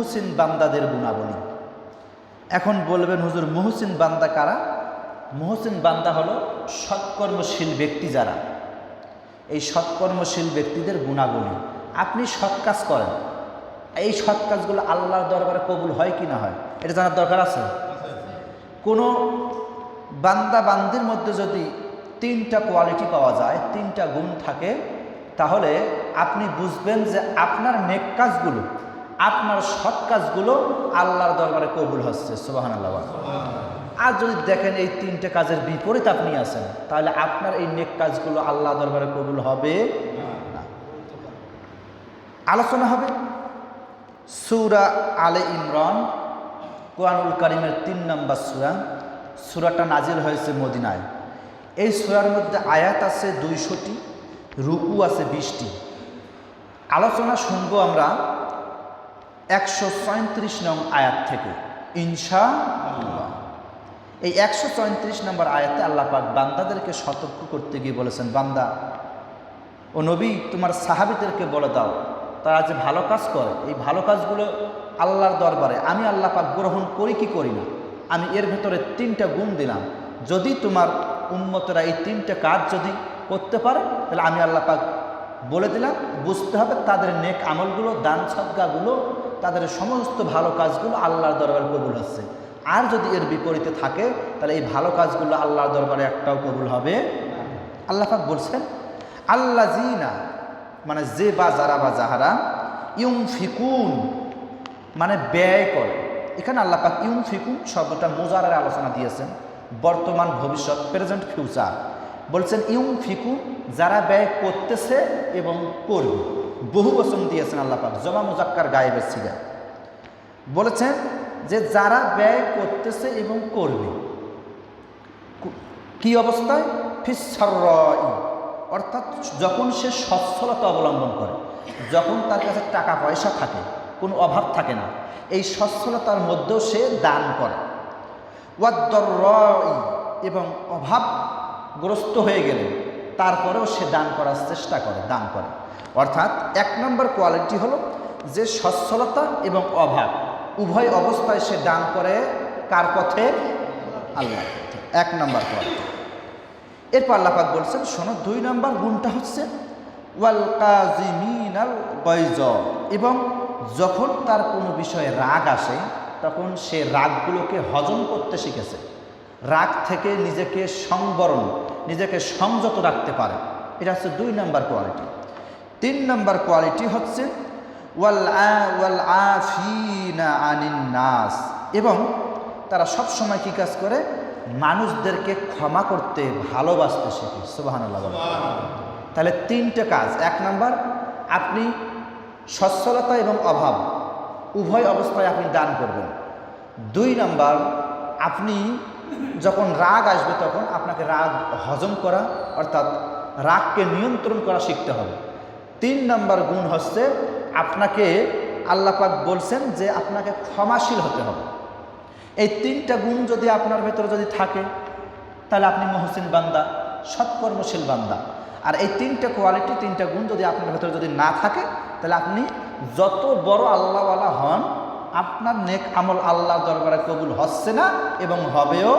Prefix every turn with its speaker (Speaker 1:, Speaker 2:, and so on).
Speaker 1: মুহসিন বান্দাদের গুণাবলী। এখন বলবেন হুজুর মুহসিন বান্দা কারা? মুহসিন বান্দা হলো সৎকর্মশীল ব্যক্তি যারা, এই সৎকর্মশীল ব্যক্তিদের গুণাবলী। আপনি সৎ কাজ করেন, এই সৎ কাজগুলো আল্লাহর দরবারে কবুল হয় কি না হয় এটা জানার দরকার আছে। কোনো বান্দা বান্দির মধ্যে যদি তিনটা কোয়ালিটি পাওয়া যায়, তিনটা গুণ থাকে, তাহলে আপনি বুঝবেন যে আপনার নেক কাজগুলো, আপনার সৎ কাজগুলো আল্লাহর দরবারে কবুল হচ্ছে। সুবহানাল্লাহ। আর যদি দেখেন এই তিনটে কাজের বিপরীত আপনি আছেন, তাহলে আপনার এই নেক কাজগুলো আল্লাহ দরবারে কবুল হবে না। আলোচনা হবে সূরা আলে ইমরান, কোরআনুল কারীমের ৩ নম্বর সূরা। সূরাটা নাজিল হয়েছে মদিনায়। এই সূরার মধ্যে আয়াত আছে ২০০টি, রুকু আছে ২০টি। আলোচনা শুনবো আমরা ১৩৬ নং আয়াত থেকে ইনশাআল্লাহ। এই ১৩৬ নম্বর আয়াতে আল্লাহ পাক বান্দাদেরকে সতর্ক করতে গিয়ে বলেছেন, বান্দা ও নবী তোমার সাহাবীদেরকে বলে দাও, তারা যে ভালো কাজ করে এই ভালো কাজগুলো আল্লাহর দরবারে আমি আল্লাহ পাক গ্রহণ করি কি করি না। আমি এর ভেতরে ৩টা গুণ দিলাম, যদি তোমার উম্মতরা এই ৩টা কাজ যদি করতে পারে তাহলে আমি আল্লাহ পাক বলে দিলাম, বুঝতে হবে তাদের নেক আমলগুলো, দান সদকাগুলো, তাদের সমস্ত ভালো কাজগুলো আল্লাহর দরবারে কবুল হচ্ছে। আর যদি এর বিপরীতে থাকে তাহলে এই ভালো কাজগুলো আল্লাহর দরবারে একটাও কবুল হবে। আল্লাহ পাক বলছেন আল্লাযীনা মানে যে বা যারা বা যাহারা ইউনফিকুন মানে ব্যয় করে। এখানে আল্লাহ পাক ইউনফিকুন শব্দটা মুজারের আলোচনা দিয়েছেন, বর্তমান ভবিষ্যৎ প্রেজেন্ট ফিউচার। বলছেন ইউনফিকুন যারা ব্যয় করতেছে এবং করবে, বহু বচন দিয়েছেন আল্লাহ পাক, জমা মুজাক্কার গায়েবের সিগা। বলেছেন যে যারা ব্যয় করতেছে এবং করবে কি অবস্থায়? ফিসসাররাই, অর্থাৎ যখন সে সচ্ছলতা অবলম্বন করে, যখন তার কাছে টাকা পয়সা থাকে, কোনো অভাব থাকে না, এই সচ্ছলতার মধ্যেও সে দান করে। ওয়াদ-দাররাই, এবং অভাবগ্রস্ত হয়ে গেলে তারপরেও সে দান করার চেষ্টা করে, দান করে। অর্থাৎ ১ নম্বর কোয়ালিটি হলো যে সচ্ছলতা এবং অভাব উভয় অবস্থায় সে দান করে কার পথে? আল্লাহর পথে। ১ নম্বর কোয়ালিটি। এরপর আল্লাহ পাক বলছেন শোনো, ২ নম্বর গুণটা হচ্ছে ওয়াল কাযিমিনাল গায়জ, এবং যখন তার কোনো বিষয়ে রাগ আসে তখন সে রাগগুলোকে হজম করতে শিখেছে, রাগ থেকে নিজেকে সংবরণ, নিজেকে সংযত রাখতে পারে। এটা হচ্ছে ২ নম্বর কোয়ালিটি। ৩ নম্বর কোয়ালিটি হচ্ছে ওয়াল আফিনা আনিন নাস, এবং তারা সবসময় কী কাজ করে? মানুষদেরকে ক্ষমা করতে, ভালোবাসতে শেখে। সুবহানাল্লাহ। তাহলে ৩টে কাজ। ১ নম্বর আপনি সচ্ছলতা এবং অভাব উভয় অবস্থায় আপনি দান করবেন। ২ নম্বর আপনি যখন রাগ আসবে তখন আপনাকে রাগ হজম করা, অর্থাৎ রাগকে নিয়ন্ত্রণ করা শিখতে হবে। ৩ নম্বর গুণ হচ্ছে আপনাকে আল্লাহ পাক বলছেন যে আপনাকে ক্ষমাশীল হতে হবে। এই ৩টা গুণ যদি আপনার ভেতরে যদি থাকে তাহলে আপনি মুহসিন বান্দা, সৎকর্মশীল বান্দা। আর এই ৩টা কোয়ালিটি, ৩টা গুণ যদি আপনার ভেতরে যদি না থাকে তাহলে আপনি যত বড় আল্লাহওয়ালা হন, আপনার নেক আমল আল্লাহর দরবারে কবুল হচ্ছে না এবং হবেও